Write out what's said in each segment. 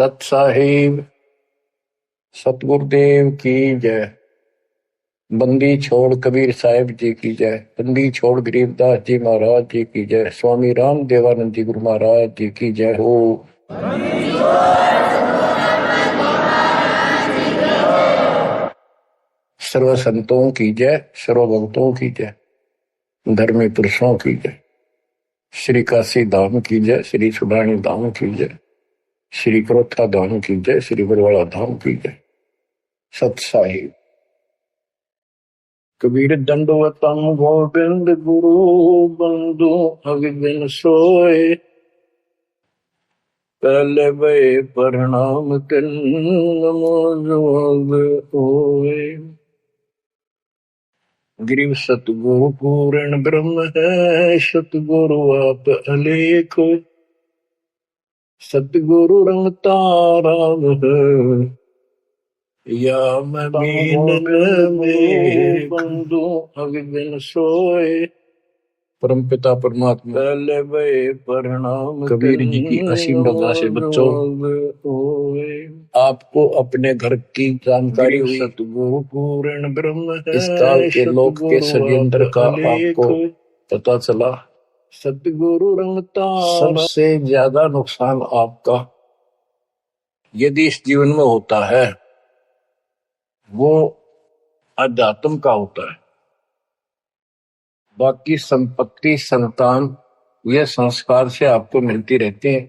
सत साहिब सतगुरुदेव की जय। बंदी छोड़ कबीर साहिब जी की जय। बंदी छोड़ गरीबदास जी महाराज जी की जय। स्वामी राम देवानंद जी गुरु महाराज जी की जय हो। सर्व संतों की जय, सर्व भक्तों की जय, धर्मी पुरुषों की जय। श्री काशी धाम की जय, श्री सुडानी धाम की जय, श्री क्रोथा धाम की जय, श्री बरवाड़ा धाम की जय। सत साहिब कबीर दंडवतम गोविंद गुरु बंधु अविबिन सोए। पहले वे प्रणाम तिन नमो जोग होए। गिरिव सतगुरु पूर्ण ब्रह्म है, सतगुरु आप अलेख। सतगुरु रंगता राम है, या मैं बंधु अविबिन सोए। परम पिता परमात्मा पहले वे प्रणाम कबीर जी की असीम रजा से बच्चों आपको अपने घर की जानकारी हुई। सतगुरु पूर्ण ब्रह्म है, इस काल के लोक के षड्यंत्र का आपको पता चला। सतगुरु रंगता सबसे ज्यादा नुकसान आपका यदि इस जीवन में होता है वो अध्यात्म का होता है। बाकी संपत्ति संतान ये संस्कार से आपको मिलती रहती है।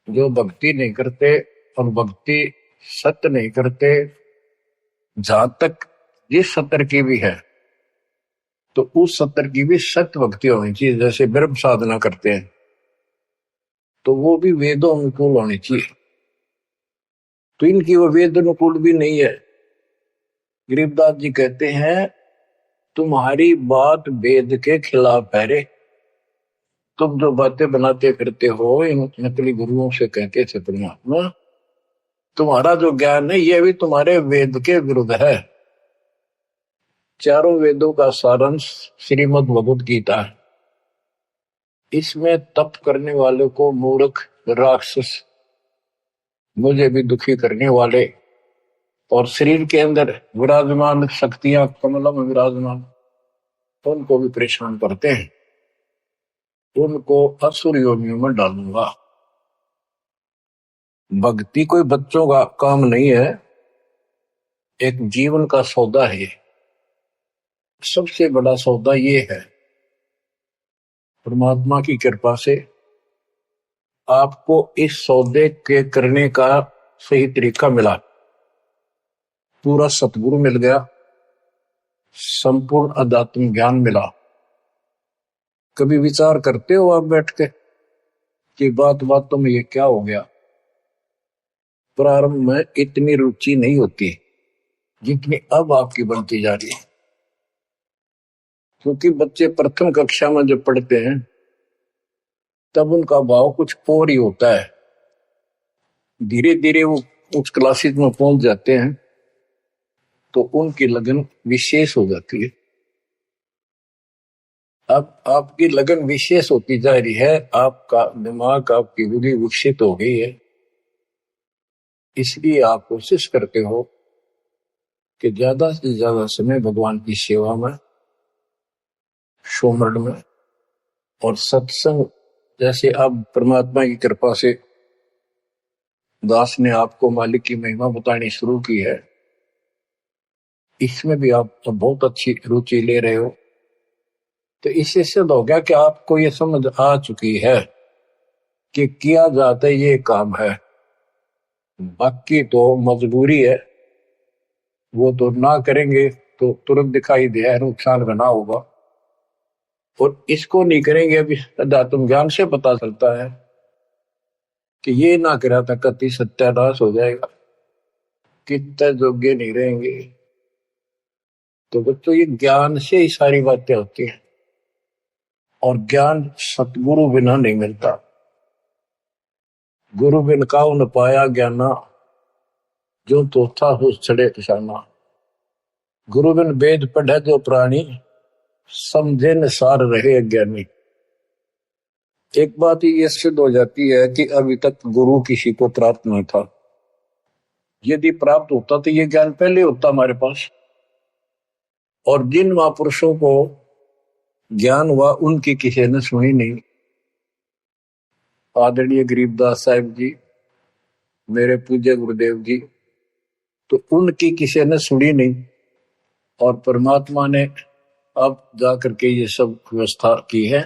जो भक्ति नहीं करते और भक्ति सत्य नहीं करते, जहां तक जिस सत्र की भी है तो उस सत्र की भी सत्य भक्ति होनी चाहिए। जैसे ब्रह्म साधना करते हैं तो वो भी वेदों अनुकूल होनी चाहिए, तो इनकी वो वेद अनुकूल भी नहीं है। गरीबदास जी कहते हैं तुम्हारी बात वेद के खिलाफ है रे। तुम जो बातें बनाते फिरते हो इन नकली गुरुओं से कहते थे परमात्मा, तुम्हारा जो ज्ञान है ये भी तुम्हारे वेद के विरुद्ध है। चारों वेदों का सारांश श्रीमद् भगवद गीता है। इसमें तप करने वाले को मूर्ख, राक्षस, मुझे भी दुखी करने वाले और शरीर के अंदर विराजमान शक्तियां कमलों में विराजमान उनको भी परेशान करते हैं। उनको असुर योनियों में डालूंगा। भक्ति कोई बच्चों का काम नहीं है, एक जीवन का सौदा है। सबसे बड़ा सौदा ये है, परमात्मा की कृपा से आपको इस सौदे के करने का सही तरीका मिला। पूरा सतगुरु मिल गया, संपूर्ण अध्यात्म ज्ञान मिला। कभी विचार करते हो आप बैठ के कि बातों में ये क्या हो गया? प्रारंभ में इतनी रुचि नहीं होती जितनी अब आपकी बनती जा रही है। क्योंकि बच्चे प्रथम कक्षा में जब पढ़ते हैं तब उनका भाव कुछ और ही होता है। धीरे धीरे वो उस क्लासेस में पहुंच जाते हैं तो उनकी लगन विशेष हो जाती है। अब आपकी लगन विशेष होती जा रही है, आपका दिमाग, आपकी बुद्धि विकसित हो गई है। इसलिए आप कोशिश करते हो कि ज्यादा से ज्यादा समय भगवान की सेवा में, सुमरण में और सत्संग, जैसे अब परमात्मा की कृपा से दास ने आपको मालिक की महिमा बतानी शुरू की है, इसमें भी आप तो बहुत अच्छी रुचि ले रहे हो। तो इससे सिद्ध हो गया कि आपको ये समझ आ चुकी है कि किया जाता ये काम है। बाकी तो मजबूरी है, वो तो ना करेंगे तो तुरंत दिखाई दिया नुकसान बना होगा, और इसको नहीं करेंगे अभी अध्यात्म ज्ञान से पता चलता है कि ये ना करा था कति सत्यानाश हो जाएगा, कितने योग्य नहीं रहेंगे। तो बच्चों ये ज्ञान से ही सारी बातें होती हैं, और ज्ञान सतगुरु बिना नहीं मिलता। गुरु बिन काहू न पाया ज्ञाना, जो तो था हो छड़े किसाना। गुरु बिन वेद पढ़े जो प्राणी, समझे न सार रहे अज्ञानी। एक बात ये सिद्ध हो जाती है कि अभी तक गुरु किसी को प्राप्त नहीं था। यदि प्राप्त होता तो ये ज्ञान पहले होता हमारे पास। और जिन महापुरुषों को ज्ञान हुआ उनकी किसी ने सुनी नहीं। आदरणीय गरीबदास साहिब जी, मेरे पूज्य गुरुदेव जी, तो उनकी किसी ने सुनी नहीं। और परमात्मा ने अब जाकर के ये सब व्यवस्था की है।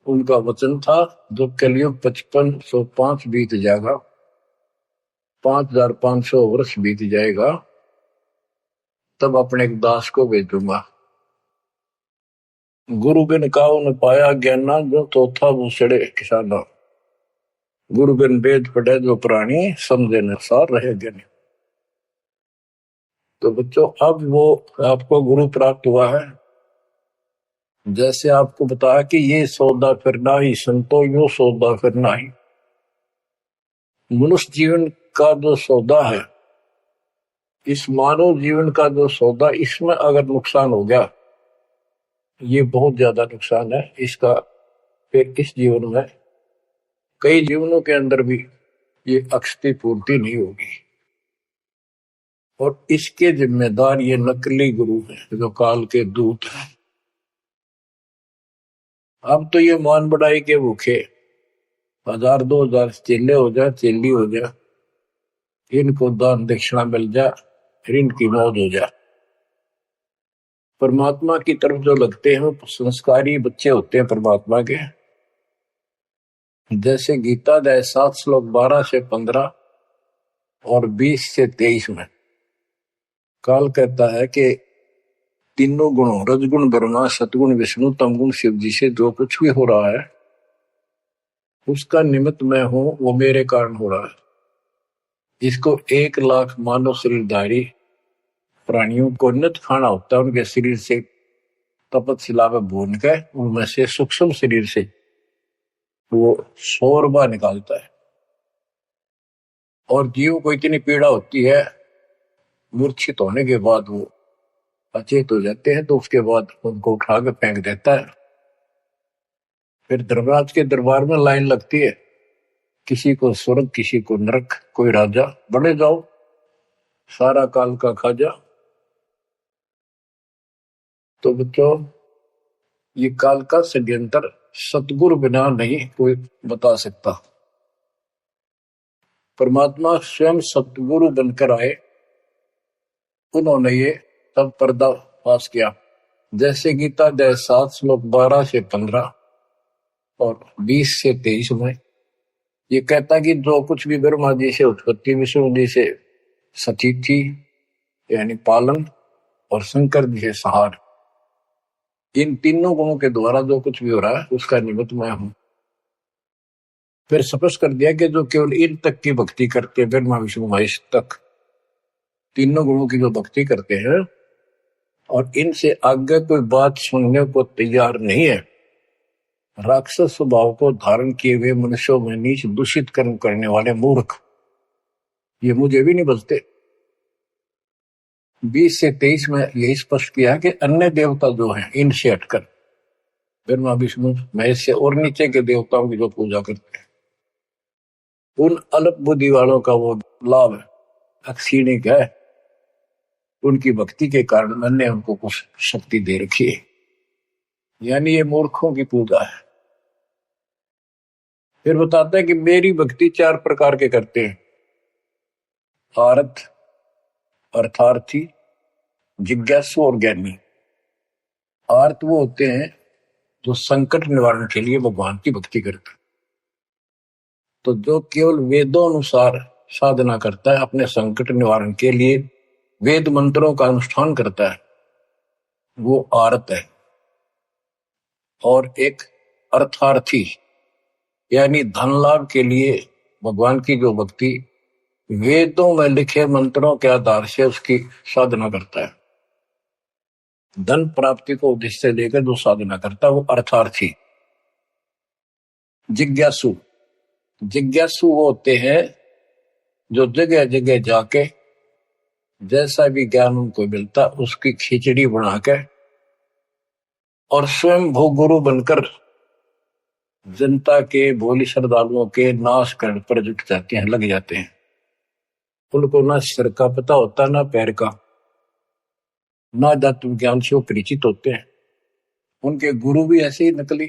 उनका वचन था जो कलयुग 5505 बीत जाएगा, 5500 वर्ष बीत जाएगा, तब अपने एक दास को भेजूंगा। गुरु बिन काऊ न पाया ज्ञाना, जो चौथा वो सड़े किसाना। गुरु बिन वेद पढ़े जो प्राणी, समझे न सार रहे ज्ञानी। तो बच्चों, अब वो आपको गुरु प्राप्त हुआ है। जैसे आपको बताया कि ये सौदा फिरना ही संतो, यो सौदा फिरना ही। मनुष्य जीवन का जो सौदा है, इस मानव जीवन का जो सौदा, इसमें अगर नुकसान हो गया, ये बहुत ज्यादा नुकसान है इसका। फिर इस जीवन में, कई जीवनों के अंदर भी ये अक्षति पूर्ति नहीं होगी। और इसके जिम्मेदार ये नकली गुरु हैं जो काल के दूत हैं। अब तो ये मान बढ़ाई के भूखे 1000 2000 चेले हो जाए, चेली हो जाए, इनको दान दक्षिणा मिल जाए, फिर इनकी मौज हो जाए। परमात्मा की तरफ जो लगते हैं वो संस्कारी बच्चे होते हैं परमात्मा के। जैसे गीता अध्याय 7 श्लोक 12 से 15 और 20 से 23 में काल कहता है कि तीनों गुणों, रजगुण ब्रह्मा, सतगुण विष्णु, तमगुण शिव जी से जो कुछ भी हो रहा है उसका निमित्त मैं हूं, वो मेरे कारण हो रहा है। इसको 1 लाख मानव शरीरधारी प्राणियों को नित खाना होता है। उनके शरीर से तपतशिला में भून के उनमें से सूक्ष्म शरीर से वो शोरबा निकालता है। और जीव को इतनी पीड़ा होती है, मूर्छित होने के बाद वो अचेत हो जाते हैं, तो उसके बाद उनको उठा के फेंक देता है। फिर धर्मराज के दरबार में लाइन लगती है, किसी को स्वर्ग, किसी को नरक, कोई राजा, बड़े जाओ, सारा काल का खाजा। तो बच्चों, ये काल का षड्यंत्र सतगुरु बिना नहीं कोई बता सकता। परमात्मा स्वयं सतगुरु बनकर आए, उन्होंने ये सब पर्दाफाश किया। जैसे गीता अध्याय 7 श्लोक 12 से 15 और 20 से 23 में ये कहता कि जो कुछ भी ब्रह्मा जी से उत्पत्ति, विष्णु जी से सती थी यानी पालन, और शंकर जी से सहार, इन तीनों गुणों के द्वारा जो कुछ भी हो रहा है उसका निमित्त मैं हूं। फिर स्पष्ट कर दिया कि जो केवल इन तक की भक्ति करते, ब्रह्मा विष्णु महेश तक तीनों गुणों की जो भक्ति करते हैं और इनसे आगे कोई बात सुनने को तैयार नहीं है, राक्षस स्वभाव को धारण किए हुए मनुष्यों में नीच दूषित कर्म करने वाले मूर्ख, ये मुझे भी नहीं बचते। 20 से 23 में यही स्पष्ट किया कि अन्य देवता जो हैं इनसे हटकर ब्रह्मा विष्णु महेश से और नीचे के देवताओं की जो पूजा करते हैं, उन अल्प बुद्धि वालों का वो लाभ अक्षीणिक है। उनकी भक्ति के कारण मैंने उनको कुछ शक्ति दे रखी है, यानी ये मूर्खों की पूजा है। फिर बताते हैं कि मेरी भक्ति 4 प्रकार के करते हैं, आरत, अर्थार्थी, जिज्ञासु और ज्ञानी। आर्त वो होते हैं जो संकट निवारण के लिए भगवान की भक्ति करते हैं। तो जो केवल वेदों अनुसार साधना करता है, अपने संकट निवारण के लिए वेद मंत्रों का अनुष्ठान करता है, वो आर्त है। और एक अर्थार्थी यानी धन लाभ के लिए भगवान की जो भक्ति वेदों में लिखे मंत्रों के आधार से उसकी साधना करता है, धन प्राप्ति को उद्देश्य लेकर जो साधना करता है वो अर्थार्थी। जिज्ञासु, जिज्ञासु वो होते हैं जो जगह जगह जाके जैसा भी ज्ञान उनको मिलता उसकी खिचड़ी बनाकर और स्वयं भू गुरु बनकर जनता के भोली श्रद्धालुओं के नाश करने पर जुट जाते हैं, लग जाते हैं। उनको ना सिर का पता होता ना पैर का, ना तत्व ज्ञान से वो परिचित होते हैं। उनके गुरु भी ऐसे ही नकली,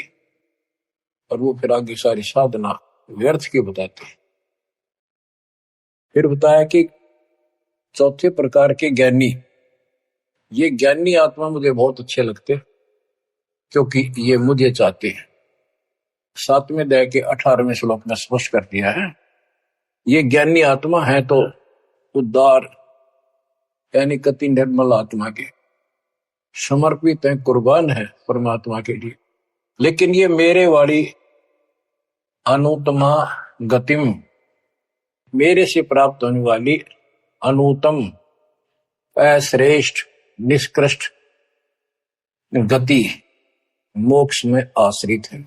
और वो फिर आगे सारी साधना व्यर्थ की बताते हैं। फिर बताया कि चौथे प्रकार के ज्ञानी, ये ज्ञानी आत्मा मुझे बहुत अच्छे लगते क्योंकि ये मुझे चाहते हैं। 7वें अध्याय के 18वें श्लोक में स्पष्ट कर दिया है, ये ज्ञानी आत्मा है तो उद्धार यानी कति निर्मल आत्मा के समर्पित है, कुर्बान है परमात्मा के लिए। लेकिन ये मेरे वाली अनुत्तमा गतिम, मेरे से प्राप्त होने वाली अनुत्तम अश्रेष्ठ निष्कृष्ट गति मोक्ष में आश्रित है।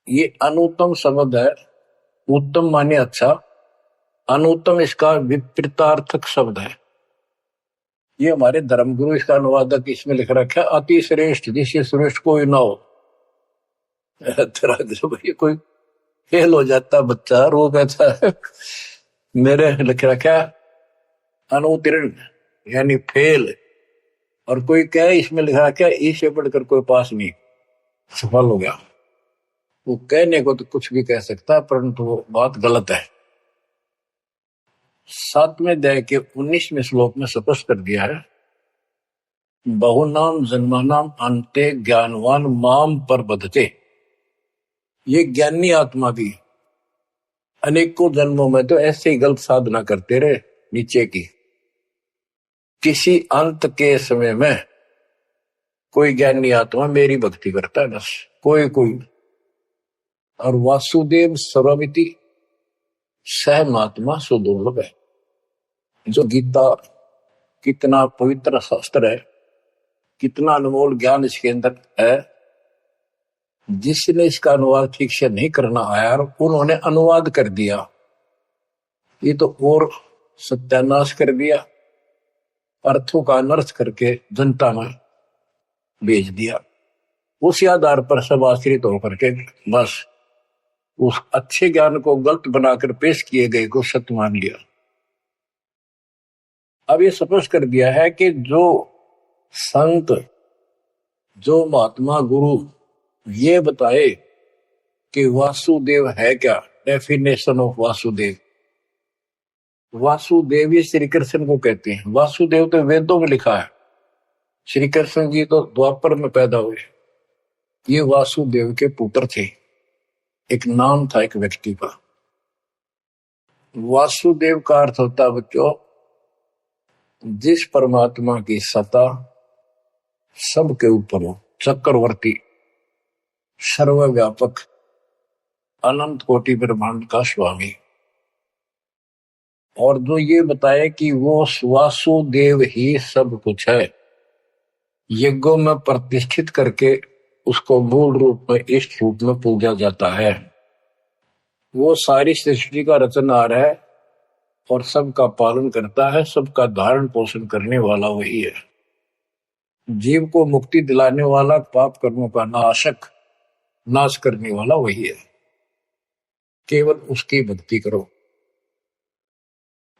ये अनुत्तम शब्द है, उत्तम माने अच्छा, अनुत्तम इसका विपरीतार्थक शब्द है। ये हमारे धर्मगुरु इसका अनुवादक इसमें लिख रखा है, अति श्रेष्ठ जिससे श्रेष्ठ कोई ना हो। भाई कोई फेल हो जाता बच्चा, रो कहता है मेरे लिख रखा अनुत्तीर्ण यानी फेल, और कोई कहे इसमें लिखा क्या इससे बढ़कर कोई पास नहीं, सफल हो गया। वो कहने को तो कुछ भी कह सकता है, परंतु वो बात गलत है। 7वें अध्याय के 19वें श्लोक में स्पष्ट कर दिया है, बहुनाम जन्मानाम अंते ज्ञानवान माम पर बधते। ये ज्ञानी आत्मा भी अनेकों जन्मों में तो ऐसे ही गलत साधना करते रहे नीचे की, किसी अंत के समय में कोई ज्ञानी आत्मा मेरी भक्ति करता है, बस कोई। और वासुदेव सर्वमिति सहमात्मा सुदुर्लभ है। जो गीता कितना पवित्र शास्त्र है, कितना अनमोल ज्ञान इसके अंदर है, जिसने इसका अनुवाद ठीक से नहीं करना आया और उन्होंने अनुवाद कर दिया, ये तो और सत्यानाश कर दिया, अर्थों का अनर्थ करके जनता में भेज दिया। उसी आधार पर सब आश्रित होकर के बस उस अच्छे ज्ञान को गलत बनाकर पेश किए गए को सत्य मान लिया। अब ये स्पष्ट कर दिया है कि जो संत, जो महात्मा गुरु ये बताए कि वासुदेव है क्या, डेफिनेशन ऑफ वासुदेव। वासुदेव ये श्री कृष्ण को कहते हैं। वासुदेव तो वेदों में लिखा है, श्री कृष्ण जी तो द्वापर में पैदा हुए। ये वासुदेव के पुत्र थे, एक नाम था एक व्यक्ति का। वासुदेव का अर्थ होता बच्चों, जिस परमात्मा की सत्ता सबके ऊपर हो, चक्रवर्ती, सर्वव्यापक, अनंत कोटि ब्रह्मांड का स्वामी। और जो ये बताए कि वो वासुदेव ही सब कुछ है, यज्ञों में प्रतिष्ठित करके उसको मूल रूप में इष्ट रूप में पूजा जाता है। वो सारी सृष्टि का रचनहार है और सबका पालन करता है, सबका धारण पोषण करने वाला वही है। जीव को मुक्ति दिलाने वाला, पाप कर्मों का नाशक, नाश करने वाला वही है। केवल उसकी भक्ति करो।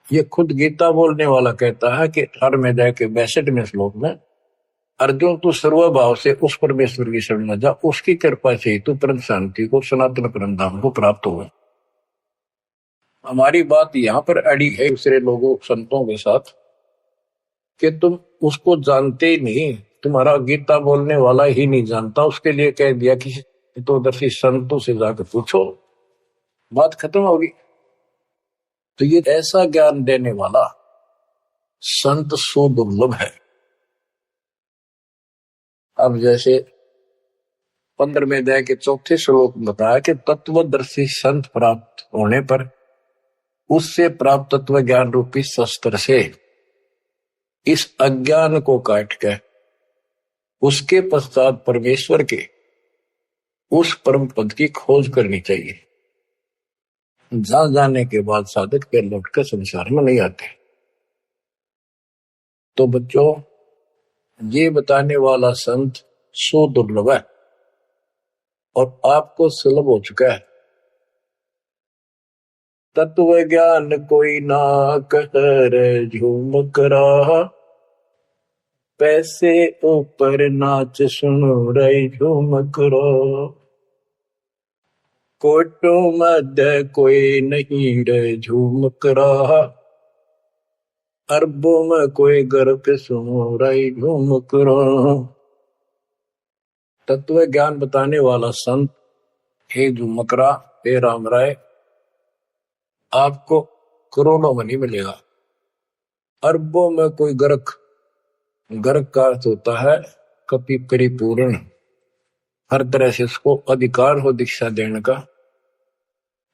ये खुद गीता बोलने वाला कहता है कि 18वें अध्याय के 62वें श्लोक में, अर्जुन तू सर्वभाव से उस परमेश्वर की शरण में जा, उसकी कृपा से ही तू परम शांति को, सनातन परम धाम को प्राप्त होगा। हमारी बात यहाँ पर अड़ी है दूसरे लोगों संतों के साथ कि तुम उसको जानते ही नहीं, तुम्हारा गीता बोलने वाला ही नहीं जानता, उसके लिए कह दिया कि तो दर्शी संतों से जाकर पूछो, बात खत्म होगी। तो ये ऐसा ज्ञान देने वाला संत सुदुर्लभ है। अब जैसे 15वें अध्याय के 4थे श्लोक में बताया कि तत्वदर्शी संत प्राप्त होने पर उससे प्राप्त तत्व ज्ञान रूपी शस्त्र से इस अज्ञान को काट के उसके पश्चात परमेश्वर के उस परम पद की खोज करनी चाहिए। जहां जाने के बाद साधक फिर लौटकर संसार में नहीं आते। तो बच्चों, ये बताने वाला संत सो दुर्लभ है और आपको सुलभ हो चुका है। तत्व ज्ञान कोई ना कर झूमक रहा, पैसे ऊपर नाच सुनो रही झूमक रहा। कोटों मध्य कोई नहीं रे झूमक रहा, अरबों में कोई गर्क सुनो रही झूमक रहा। तत्व ज्ञान बताने वाला संत हे झूमकरा, हे राम राय, आपको करोड़ों में नहीं मिलेगा, अरबों में कोई गर्क। गर्क का अर्थ होता है कपि परिपूर्ण, हर तरह से उसको अधिकार हो दीक्षा देने का,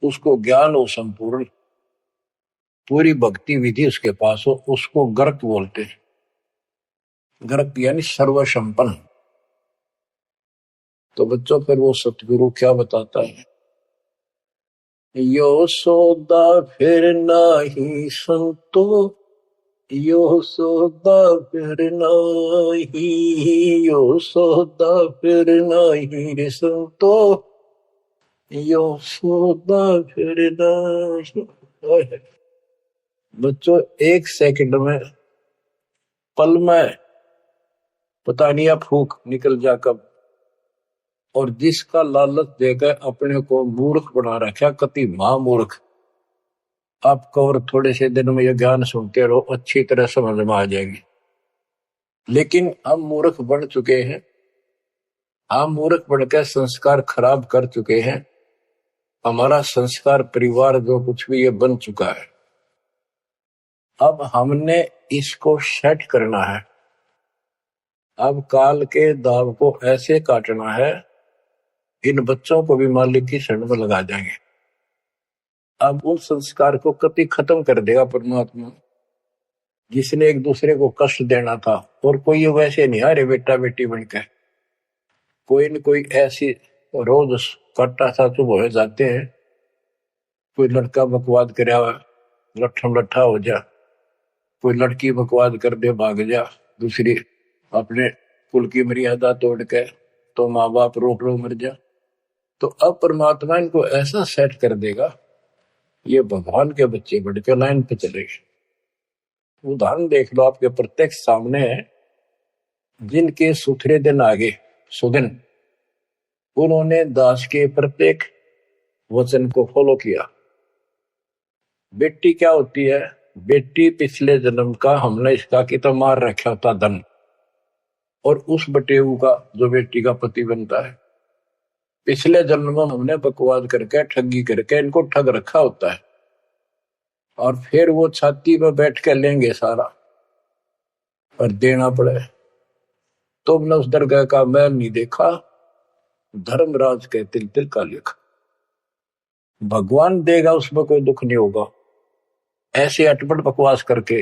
उसको ज्ञान हो संपूर्ण, पूरी भक्ति विधि उसके पास हो, उसको गर्क बोलते हैं। गर्क यानी सर्वसंपन्न। तो बच्चों फिर वो सतगुरु क्या बताता है, यो सौदा फिर नाही संतो, यो सौदा फिर नाही, यो सौदा फिर नाही रे संतो, यो सौदा फिर नाही। बच्चों एक सेकंड में, पल में पता नहीं आप फूक निकल जा कब, और जिसका लालच देकर अपने को मूर्ख बना रखा, कति महामूर्ख। आपको और थोड़े से दिन में यह ज्ञान सुनते रहो, अच्छी तरह समझ में आ जाएगी। लेकिन हम मूर्ख बन चुके हैं, हम मूर्ख बनकर संस्कार खराब कर चुके हैं। हमारा संस्कार परिवार जो कुछ भी ये बन चुका है, अब हमने इसको सेट करना है। अब काल के दाव को ऐसे काटना है, इन बच्चों को भी मालिक की शरण में लगा जाएंगे। अब उन संस्कार को कति खत्म कर देगा परमात्मा, जिसने एक दूसरे को कष्ट देना था। और कोई वैसे नहीं अरे बेटा बेटी बनकर, कोई न कोई ऐसी रोज कट्टा सा चुप हो जाते हैं। कोई लड़का बकवाद करे लट्ठम लट्ठा हो जा, कोई लड़की बकवाद कर दे भाग जा, दूसरी अपने कुल की मर्यादा तोड़ के तो माँ बाप रोक रो मर जा। तो अब परमात्मा इनको ऐसा सेट कर देगा, ये भगवान के बच्चे बढ़ के लाइन पे चलेंगे। उदाहरण देख लो, आपके प्रत्यक्ष सामने है। जिनके सुथरे दिन आगे सुदिन, उन्होंने दास के प्रत्येक वचन को फॉलो किया। बेटी क्या होती है, बेटी पिछले जन्म का हमने इसका की तो मार रखा होता धन, और उस बटेऊ का जो बेटी का पति बनता है, पिछले जन्म में हमने बकवाद करके ठगी करके इनको ठग रखा होता है। और फिर वो छाती पर बैठ के लेंगे सारा और देना पड़े। तुमने उस दरगाह का मैल नहीं देखा, धर्मराज के तिल तिल का लिखा। भगवान देगा, उसमें कोई दुख नहीं होगा। ऐसे अटपट बकवास करके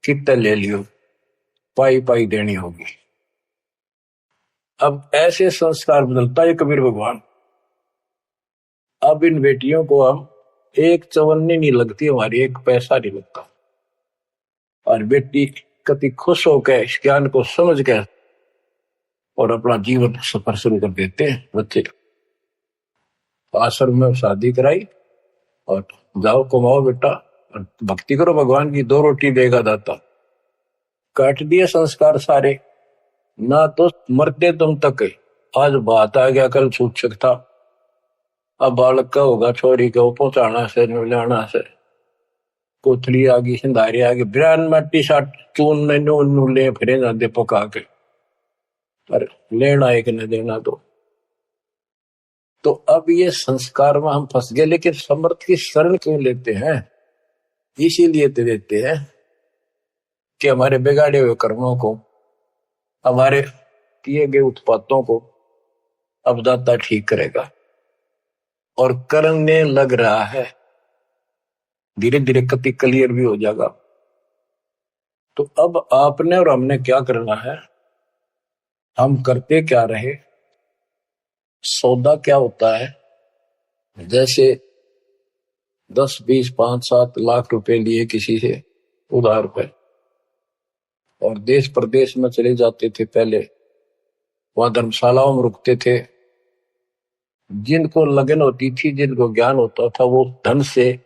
कितने ले लियो, पाई पाई देनी होगी। अब ऐसे संस्कार बदलता है कबीर भगवान। अब इन बेटियों को हम एक चवन्नी नहीं लगती हमारी, एक पैसा नहीं लगता। और बेटी कति खुश होकर इस ज्ञान को समझ के और अपना जीवन सफर शुरू कर देते हैं। बच्चे आश्रम में शादी कराई और जाओ कमाओ बेटा और भक्ति करो भगवान की, 2 रोटी देगा दाता। काट दिए संस्कार सारे, ना तो मरते तुम तक। आज बात आ गया, कल छूट सकता। अब बालक का होगा, छोरी को पहुंचाना से लाना से, कोथली आ गई, सिंधारी आ गई, बिरान मट्टी साट चून नून ले फिरे जाते पका के, पर लेना एक न देना दो। तो अब ये संस्कार में हम फंस गए। लेकिन समर्थ की शरण क्यों लेते हैं? इसीलिए तो देते हैं कि हमारे बिगाड़े हुए कर्मों को, हमारे किए गए उत्पातों को अब दाता ठीक करेगा। और करने लग रहा है, धीरे धीरे कति क्लियर भी हो जाएगा। तो अब आपने और हमने क्या करना है, हम करते क्या रहे। सौदा क्या होता है, जैसे 10, 20, 5, 7 लाख रुपए लिए किसी से उधार पे, और देश प्रदेश में चले जाते थे। पहले वहां धर्मशालाओं में रुकते थे, जिनको लगन होती थी, जिनको ज्ञान होता था, वो धन से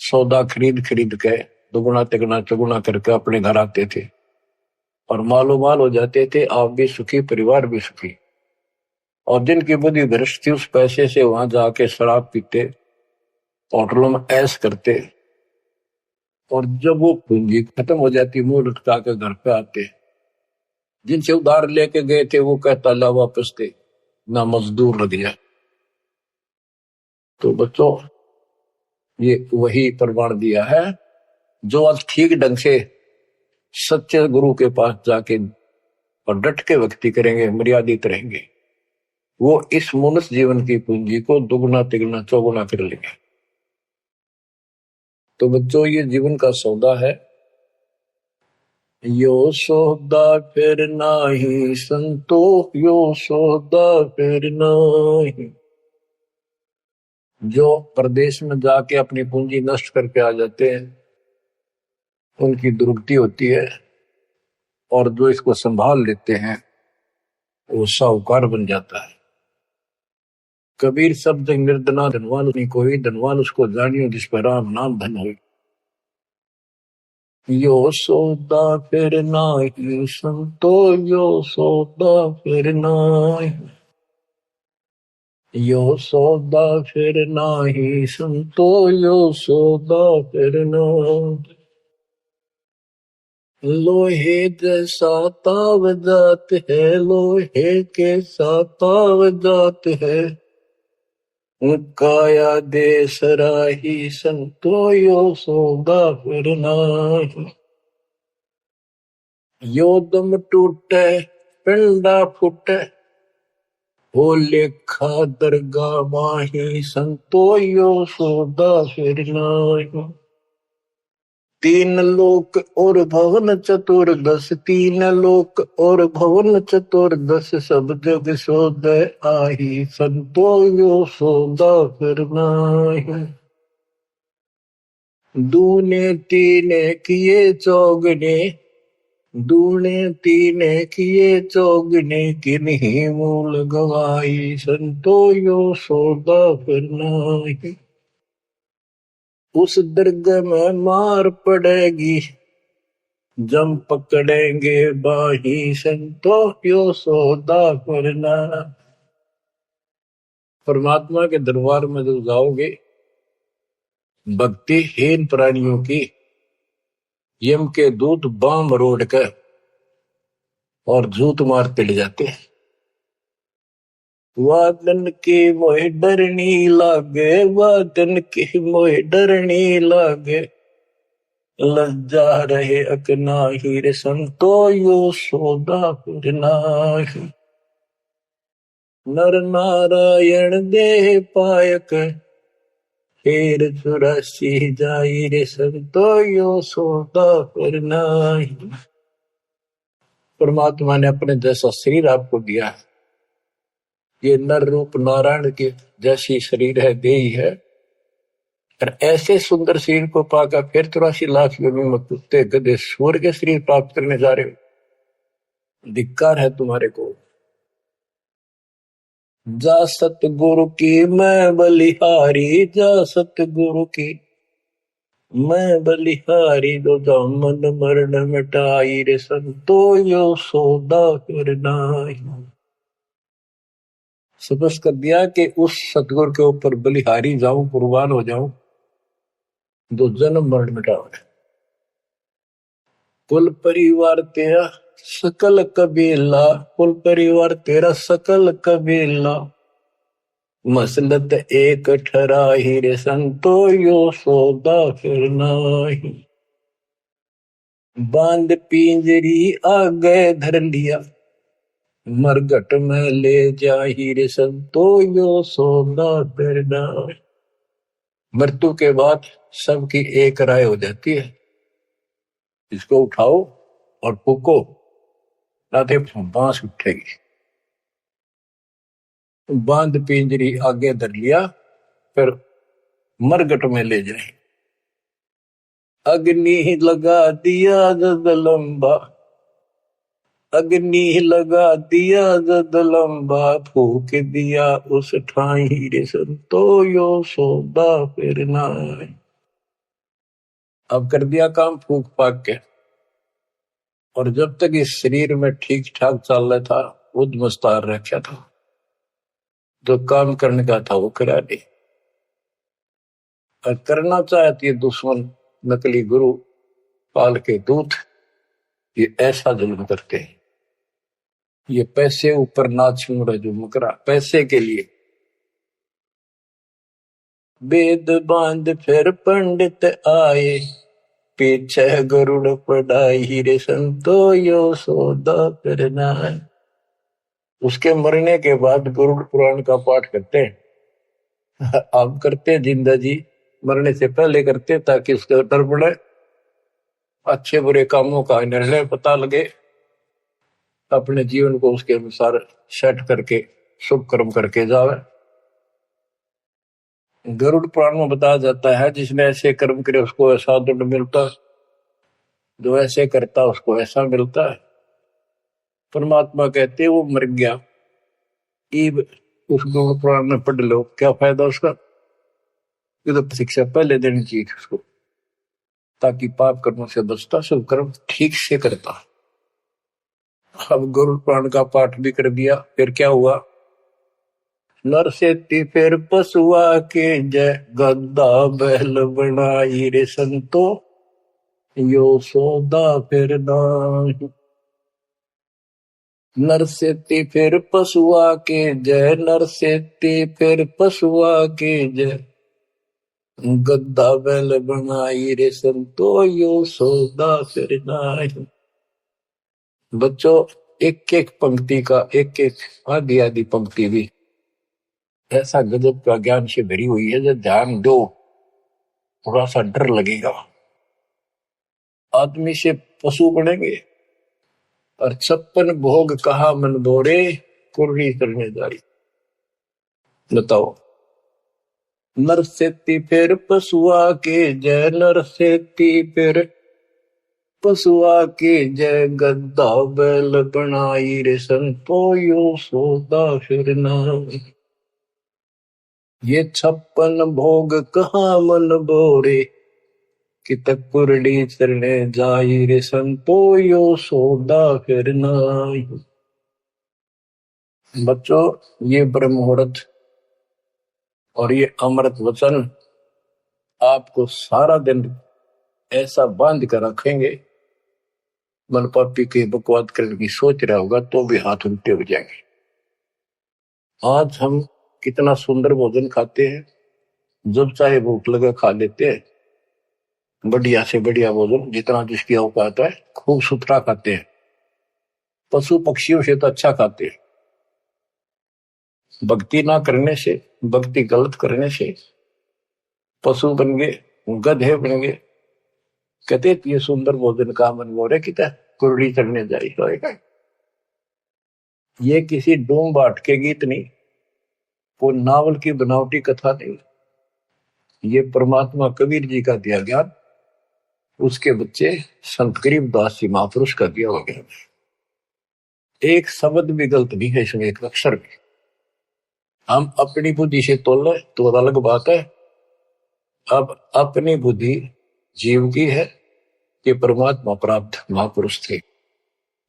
सौदा खरीद खरीद के दुगुना तिगुना चौगुना करके अपने घर आते थे और मालो माल हो जाते थे। आप भी सुखी, परिवार भी सुखी। और जिनकी बुद्धि भ्रष्ट थी, उस पैसे से वहां जाके शराब पीते, होटलों में ऐश करते, और जब वो पूंजी खत्म हो जाती, मुंह लटका के घर पे आते। जिनसे उधार लेके गए थे वो कहता ला वापस दे, ना मजदूर लग जाए। तो बच्चों, ये वही प्रमाण दिया है जो आज ठीक ढंग से सच्चे गुरु के पास जाके और डट के भक्ति करेंगे, मर्यादित रहेंगे, वो इस मनुष्य जीवन की पूंजी को दुगुना तिगुना चौगुना कर लेंगे। तो बच्चों, ये जीवन का सौदा है। यो सौदा फिर नाही संतो, यो सौदा फिर नाही। जो प्रदेश में जाके अपनी पूंजी नष्ट करके आ जाते हैं, उनकी दुर्गति होती है, और जो इसको संभाल लेते हैं वो साहूकार बन जाता है। कबीर शब्द निर्धना धनवान नहीं कोई, धनवान उसको जानियो जिस पर राम नाम धन हो। यो सौदा फिर नाही संतो, यो सौदा फिर नाही, यो सौदा फिर नाही संतो, यो सौदा फिर नाही। लोहे जैसा ताव जात है, लोहे के साथ ताव जात है, काया दे सराही संतो, यो सौदा फिर नाही। यो दम टूटे पिंडा फूटे, हो लेखा दरगाह माही संतो, यो सौदा फिर नाही। तीन लोक और भवन चतुर्दश, तीन लोक और भवन चतुर्दश, सब जग सौदे आही संतो, यो सौदा फिर नाही। दूने तीने किए चौगने, दूने तीने किए चौगने, किन्हीं मूल गवाई संतो, यो सौदा फिर नाही। उस दरगाह में मार पड़ेगी, जम पकड़ेंगे बाही संतो, यो सौदा फिर नाही। परमात्मा के दरबार में जब जाओगे, भक्तिहीन प्राणियों की यम के दूत बाम रोड कर और झूठ मारते ले जाते हैं। वादन की मोह डरनी लागे, वादन की मोह डरनी लागे, लज्जा रहे अकनाही रे संतो, यो सौदा फिर नाही। नर नारायण देह पायक, फिर 84 जाई रे संतो, यो सौदा फिर नाही। परमात्मा ने अपने जैसा शरीर आपको दिया है, ये नर रूप नारायण के जैसी शरीर है, देही है, और ऐसे सुंदर शरीर को पाकर फिर 84 लाख योनि में कुत्ते गधे सूअर के शरीर प्राप्त करने जा रहे हो। धिक्कार है तुम्हारे को। जा सतगुरु की मैं बलिहारी, जा सतगुरु की मैं बलिहारी, दो मन मरण मिटाई रे संतो, यो सौदा फिर नाही। सपस कर दिया कि उस सतगुरु के ऊपर बलिहारी जाऊं, कुर्बान हो जाऊं, दो जन्म मरण मिटाओ। कुल परिवार तेरा सकल कबीला, कुल परिवार तेरा सकल कबीला, मसलत एक ठराही रे संतो, यो सौदा फिर नाही। बांध पिंजरी आगे धर लिया, मरघट में ले जाही रे संतो, यो सौदा फिर नाही। मृत्यु के बाद सबकी एक राय हो जाती है, इसको उठाओ और फूको, राधे बांस उठेगी। बांध पिंजरी आगे धर लिया, फिर मरघट में ले जाए। अग्नि लगा दिया जग लंबा, अग्नि लगा दिया जद लंबा फूक दिया उस ठाई रे संतो यो सौदा फिर ना। अब कर दिया काम फूक फाक के, और जब तक इस शरीर में ठीक ठाक चल रहा था उद मुस्तार रखा था, जो काम करने का था वो करा नहीं। और करना चाहती है दुश्मन नकली गुरु पाल के दूत, ये ऐसा जुल्म करते हैं। ये पैसे ऊपर नाच मुड़ा जो मुकरा पैसे के लिए। वेद बांध फिर पंडित आए, पीछे गरुड़ पढ़ाई रे संतो यो सौदा करना है। उसके मरने के बाद गरुड़ पुराण का पाठ करते हैं। आप करते हैं जिंदा जी, मरने से पहले करते ताकि उसका डर पड़े, अच्छे बुरे कामों का निर्णय पता लगे, अपने जीवन को उसके अनुसार सेट करके शुभ कर्म करके जावे। गरुड़ पुराण में बताया जाता है जिसने ऐसे कर्म करे उसको ऐसा दंड मिलता है, जो ऐसे करता उसको ऐसा मिलता है। परमात्मा कहते वो मर गया, ईब उस गरुड़ पुराण में पढ़ लो, क्या फायदा उसका? ये तो शिक्षा पहले देनी चाहिए उसको, ताकि पाप कर्मों से बचता, शुभ कर्म ठीक से करता। अब गरुड़ पुराण का पाठ भी कर दिया, फिर क्या हुआ? नर से फिर पशुआ के जय गद्दा बैल बनाई रे संतो यो सौदा फिर नाही। नर से फिर पशुआ के जय, नर से फिर पशुआ के जय गद्दा बैल बनाई रे संतो यो सौदा फिर नाही। बच्चों एक एक पंक्ति का एक एक आधी आधी पंक्ति भी ऐसा गजब का ज्ञान से भरी हुई है, जब ध्यान दो थोड़ा सा डर लगेगा। आदमी से पशु बनेंगे, और 56 भोग कहा मन बोरे कुर्री करने जारी। बताओ, नर सेती फिर पशुआ के जय, नर सेती फिर पशुआ के जय गद्दा बैल बनाई रे संतो यो सौदा फिर नाही। ये 56 भोग कहाँ मन बोरे कि तक कुरड़ी चरने जाई रे संतो यो सौदा फिर नाही। बच्चों ये ब्रह्म मुहूर्त और ये अमृत वचन आपको सारा दिन ऐसा बांध कर रखेंगे, मन पापी के बकवाद करने की सोच रहा होगा तो भी हाथ उल्टे हो जाएंगे। आज हम कितना सुंदर भोजन खाते हैं, जब चाहे भूख लगे खा लेते हैं, बढ़िया से बढ़िया भोजन जितना जिसकी औकात है खूब सुथरा खाते हैं, पशु पक्षियों से तो अच्छा खाते हैं। भक्ति ना करने से, भक्ति गलत करने से पशु बन गए, गधे बन गए। कहते ये सुंदर भोजन का मन गोरे कि कुरड़ी चढ़ने जाई होएगा। ये किसी डूम बाट के गीत नहीं, वो नावल की बनावटी कथा नहीं, ये परमात्मा कबीर जी का दिया ज्ञान, उसके बच्चे संत गरीबदास जी महापुरुष का दिया हुआ ज्ञान। एक शब्द भी गलत नहीं है इसमें, एक अक्षर भी। हम अपनी बुद्धि से तोले तो अलग बात है। अब अपनी बुद्धि जीव की है, ये परमात्मा प्राप्त महापुरुष थे,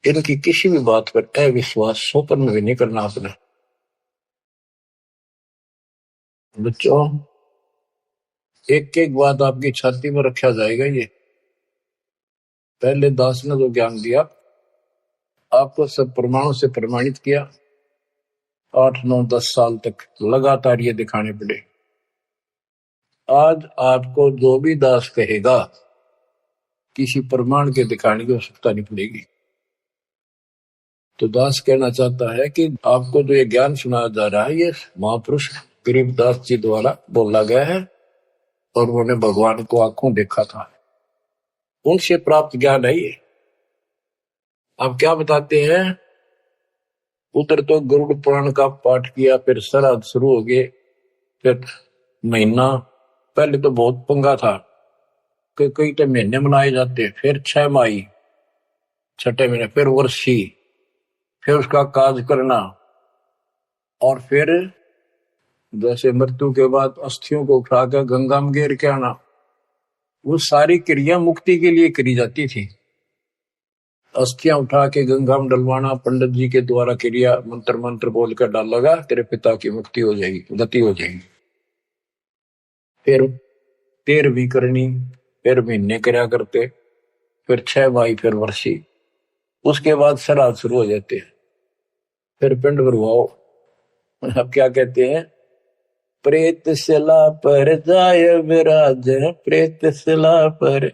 इनकी किसी भी बात पर अविश्वास सोपन में भी नहीं करना अपने। बच्चों एक एक बात आपकी छाती में रखा जाएगा। ये पहले दास ने जो ज्ञान दिया आपको सब प्रमाणों से प्रमाणित किया, 8 9 10 साल तक लगातार ये दिखाने पड़े। आज आपको जो भी दास कहेगा किसी प्रमाण के दिखाने की आवश्यकता नहीं पड़ेगी। तो दास कहना चाहता है कि आपको जो ये ज्ञान सुनाया जा रहा है ये महापुरुष गरीबदास जी द्वारा बोला गया है, और उन्होंने भगवान को आंखों देखा था, उनसे प्राप्त ज्ञान है ये। आप क्या बताते हैं? उधर तो गरुड़ पुराण का पाठ किया, फिर श्राद्ध शुरू हो गए, फिर महीना, पहले तो बहुत पंगा था कि कई तो महीने मनाए जाते, फिर 6 माही, छठे महीने, फिर वर्षी, फिर उसका काज करना, और फिर जैसे मृत्यु के बाद अस्थियों को उठाकर गंगा में गिर के आना, वो सारी क्रिया मुक्ति के लिए करी जाती थी। अस्थियां उठा के गंगा में डलवाना, पंडित जी के द्वारा क्रिया मंत्र मंत्र बोलकर डालेगा, तेरे पिता की मुक्ति हो जाएगी, गति हो जाएगी। फिर 13वीं करनी, फिर महीने करया करते, फिर 6 माही, फिर वर्षी, उसके बाद श्राद्ध शुरू हो जाते हैं। फिर पिंड भरवाओ। अब क्या कहते हैं, प्रेत शिला पर जाय विराज, प्रेत शिला पर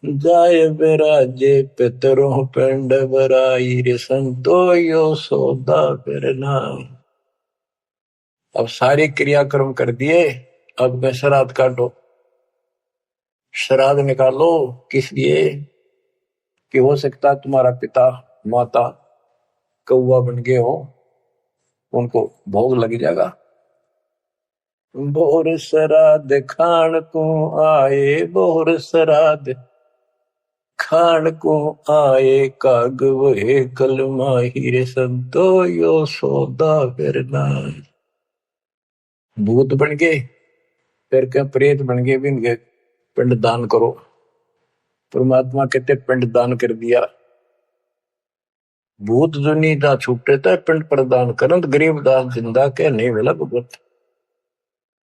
जाय विराजे, पितरों पिंड भराई रे संतो यो सौदा करना। अब सारे क्रियाक्रम कर दिए, अब मैं श्राद्ध काटो। श्राद्ध निकालो, किस लिए कि हो सकता तुम्हारा पिता माता कौवा बन गए हो, उनको भोग लग जाएगा। बोर श्राद्ध खान को आए, बोर श्राद्ध खान को आए, काग वहे कल माहिर संतो यो सौदा करना। भूत बन गए, फिर क्या प्रेत बन गए, भी इनके पिंड दान करो। परमात्मा कहते पिंड दान कर दिया। भूत जो नहीं था छूटे था, पिंड प्रदान करंत गरीब दास जिंदा के नहीं मिला भगवत।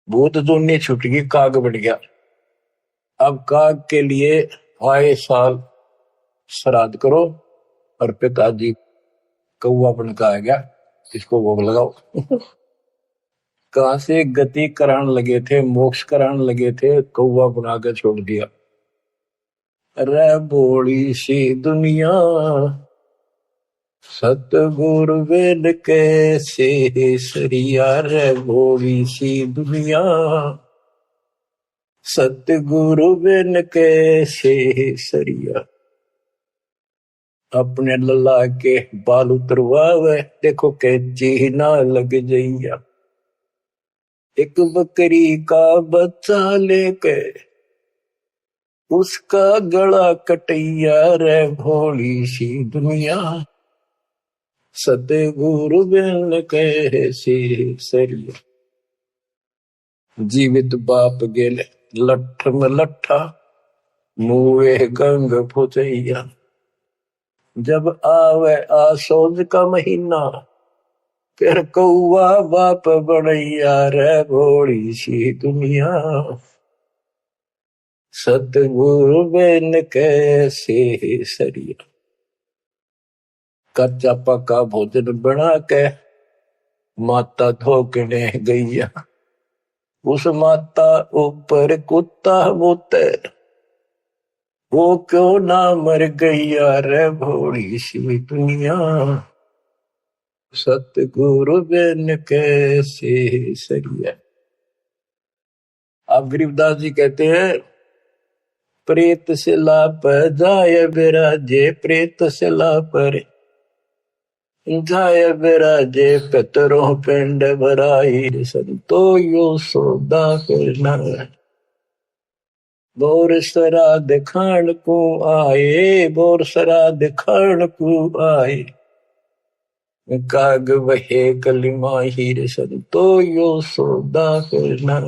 भूत जो नहीं छूट गई, काग बढ़ गया। अब काग के लिए आए साल श्राद्ध करो, और पिताजी कौवा बन का आ गया, इसको भोग लगाओ। कहां से गति कराने लगे थे, मोक्ष कराने लगे थे, कौवा बना के छोड़ दिया। रे बोली सी दुनिया, सतगुरु वेद कैसे सरिया, रे बोली सी दुनिया, सतगुरु वेद कैसे सरिया। अपने लल्ला के बाल उतरवावे, देखो कैची ना लग जइया। एक बकरी का बच्चा लेके उसका गला कटैया, रे भोली सी दुनिया, सतगुरु बिन कैसे सरिया। जीवित बाप गेले लठ में लट्ठा, मुए गंग फुचैया। जब आवे आसोज का महीना, फिर कौवा बाप बनैया, रे भोली सी दुनिया, सतगुरु बिन कैसे सरिया। कच्चा पक्का भोजन बना के माता धोकने गैया, उस माता ऊपर कुत्ता बोते, वो क्यों ना मर गैया, रे भोली सी दुनिया, सतगुरु बिन कैसे सरिया। अब गरीबदास जी कहते हैं, प्रेत शिला पर जाय विराजे, प्रेत शिला पर जाय विराजे, पितरों पिंड भराई, संतो यो सौदा करना। बोर श्राद्ध खान को आए, बोर श्राद्ध खान को आए, काग वहे कल माहिर, संतो यो सौदा करना।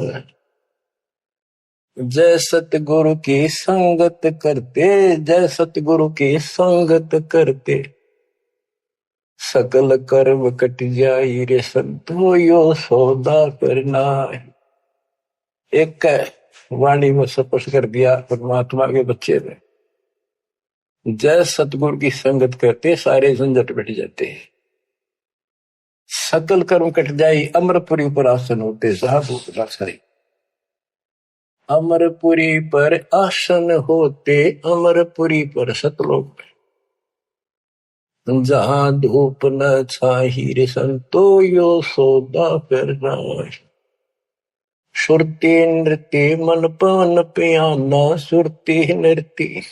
जय सतगुरु की संगत करते, जय सतगुरु की संगत करते, सकल कर्म कट जाई रे संतो यो सौदा करना। एक वाणी में स्पष्ट कर दिया परमात्मा के बच्चे ने, जय सतगुरु की संगत करते सारे झंझट मिट जाते, सकल कर्म कट जाई, अमरपुरी पर आसन होते साहब। अमरपुरी पर आसन होते, अमरपुरी पर सतलोक, जहां धूप न छाही रे संतो यो सौदा करना। सुरती नृत्य मन पवन पियाना, सुरती नृत्य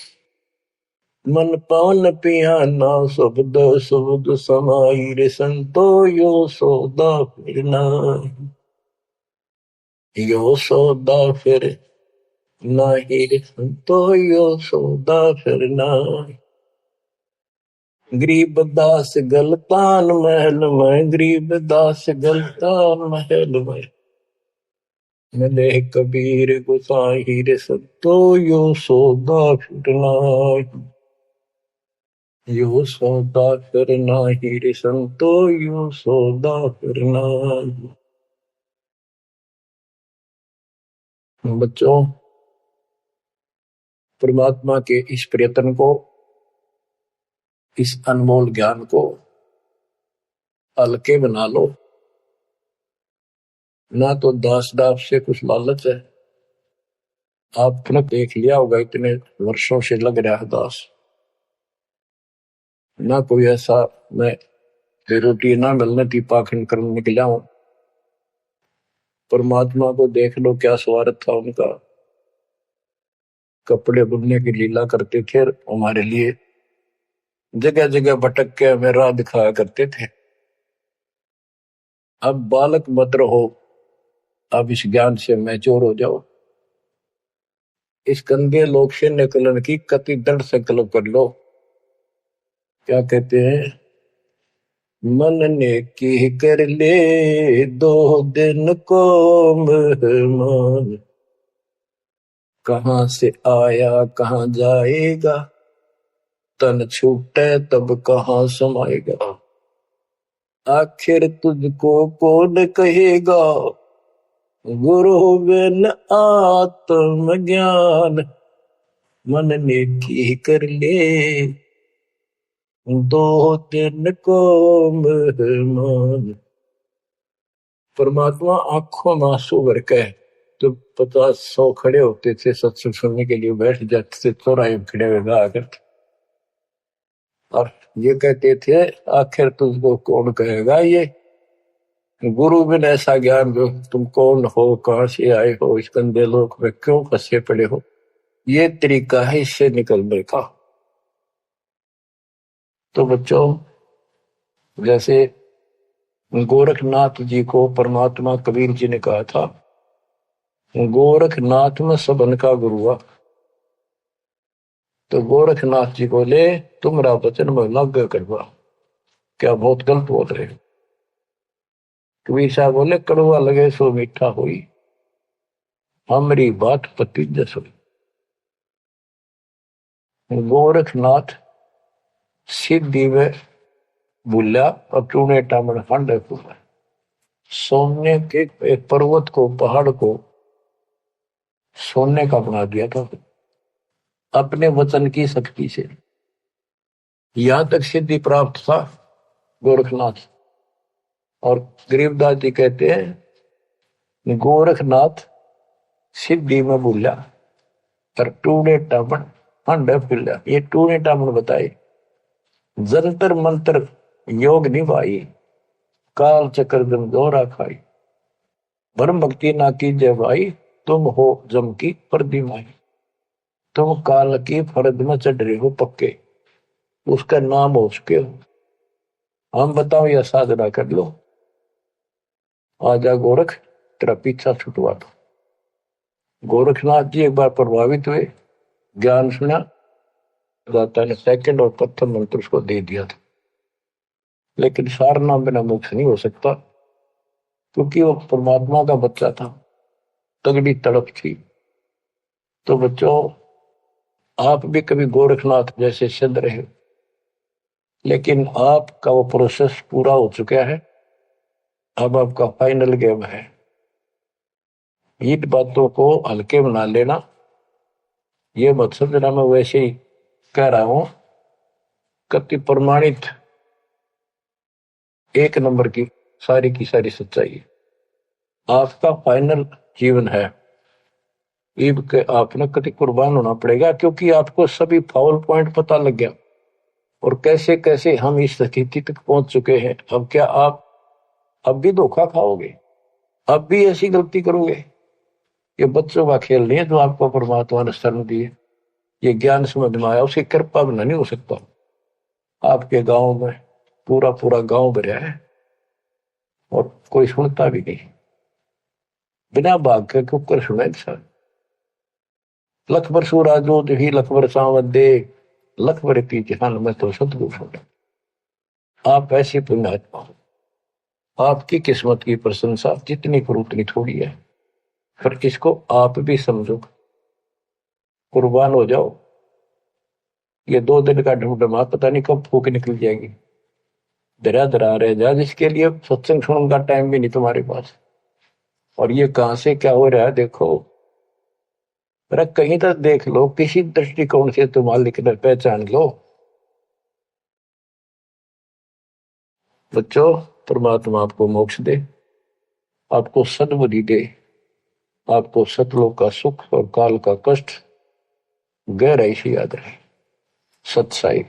मन पवन पियाना, शब्द शब्द समाई रे संतो यो सौदा करना। यो सौदा फिर नाही रे संतो यो सौदा फिर ना। गरीब दास गलतान महल में, गरीब दास गलतान महल में, मिले कबीर गुसाई रे सतो यो सौदा फिरना, यो सौदा करना ही रे संतो, यो सौदा करना। बच्चों, परमात्मा के इस प्रयत्न को, इस अनमोल ज्ञान को हल्के बना लो। ना तो दास दास से कुछ लालच है, आपने देख लिया होगा इतने वर्षों से लग रहा है दास, ना कोई ऐसा मैं रोटी ना मिलने थी पाखंड करने निकला हूं। परमात्मा को देख लो क्या स्वार्थ था उनका, कपड़े बुनने की लीला करते थे हमारे लिए, जगह जगह भटक के हमें राह दिखाया करते थे। अब बालक मत रहो, अब इस ज्ञान से मैच्योर हो जाओ, इस गंदे लोक से निकलने की कति दृढ़ संकल्प कर लो। क्या कहते हैं, मन ने की कर ले 2 दिन को मेहमान, कहां से आया कहां जाएगा, तन छूटे तब कहां समाएगा, आखिर तुझको कौन कहेगा, गुरु बिन आत्म ज्ञान, मन ने की कर ले 2 दिन को मेहमान। परमात्मा आंखों में आंसू भर के, तो 50-100 खड़े होते थे सत्संग सुनने के लिए, बैठ जाते थे चौराहे में खड़े हुए आकर, और ये कहते थे आखिर तुझको कौन कहेगा, ये गुरु बिन ऐसा ज्ञान जो तुम कौन हो, कहां से आए हो, इस गंदे लोक में क्यों फंसे पड़े हो, ये तरीका है इससे निकलने का। तो बच्चों, जैसे गोरखनाथ जी को परमात्मा कबीर जी ने कहा था, गोरखनाथ में सबन का गुरु हुआ, तो गोरखनाथ जी बोले तुम्हारा वचन में लग करवा, क्या बहुत गलत बोल रहे हो। कबीर साहब बोले कड़वा लगे सो मीठा हुई, हमारी बात पति जस हुई। गोरखनाथ सिद्धि में भूला और टूने टामन फंड फूला, सोने के एक पर्वत को, पहाड़ को सोने का बना दिया था अपने वचन की शक्ति से। यहां तक सिद्धि प्राप्त था गोरखनाथ। और गरीबदास जी कहते हैं गोरखनाथ सिद्धि में भूला और टूने टामन फंड फूला। ये टूने टामन बताए, जंतर मंत्र योग निभाई, काल चक्र जम दोहरा खाई, ब्रह्म भक्ति ना कीजिए भाई, तुम हो जम की प्रतिमाई, तुम काल की फर्द में चढ़ रहे हो पक्के, उसका नाम हो चुके हो। हम बताओ या साधना कर लो, आजा गोरख तेरा पीछा छुटवा दो। गोरखनाथ जी एक बार प्रभावित हुए, ज्ञान सुना, दाता ने सेकंड और प्रथम मंत्र उसको दे दिया था, लेकिन सारना बिना मोक्ष नहीं हो सकता, क्योंकि वो परमात्मा का बच्चा था, तगड़ी तड़प थी। तो बच्चों, आप भी कभी गोरखनाथ जैसे सिद्ध रहे, लेकिन आपका वो प्रोसेस पूरा हो चुका है, अब आपका फाइनल गेम है। इन बातों को हल्के बना लेना, ये मत समझना मैं वैसे ही कह रहा हूं, कति प्रमाणित एक नंबर की सारी सच्चाई आपका फाइनल जीवन है। ईब के आपने कति कुर्बान होना पड़ेगा, क्योंकि आपको सभी फाउल पॉइंट पता लग गया और कैसे कैसे हम इस स्थिति तक पहुंच चुके हैं। अब क्या आप अब भी धोखा खाओगे, अब भी ऐसी गलती करोगे? ये बच्चों का खेल नहीं है जो आपको परमात्मा ने शरण दिए। ये ज्ञान समझ में आया, उसकी कृपा बिना नहीं हो सकता। आपके गांव में पूरा पूरा गांव भरा है और कोई सुनता भी नहीं, बिना भाग के कुकर सुना इंसान। लख बर सूरा जो ही लख बर सावत दे, लख बर की जहान में तो सतगुरु सुना। आप ऐसे पुण्यात्मा हो, आपकी किस्मत की प्रशंसा जितनी करूं उतनी थोड़ी है। फिर इसको आप भी समझो, कुर्बान हो जाओ। ये 2 दिन का ढमढमा पता नहीं कब फूक निकल जाएगी। दरा दरा रह जा, जिसके लिए सत्संग सुनने का टाइम भी नहीं तुम्हारे पास। और ये कहां से क्या हो रहा है देखो। अरे कहीं तो देख लो, किसी दृष्टिकोण से तुम मालिक ने पहचान लो। बच्चों, परमात्मा आपको मोक्ष दे, आपको सद्बुद्धि दे, आपको सतलोक का सुख और काल का कष्ट गहराई से याद रहे। सत्साई।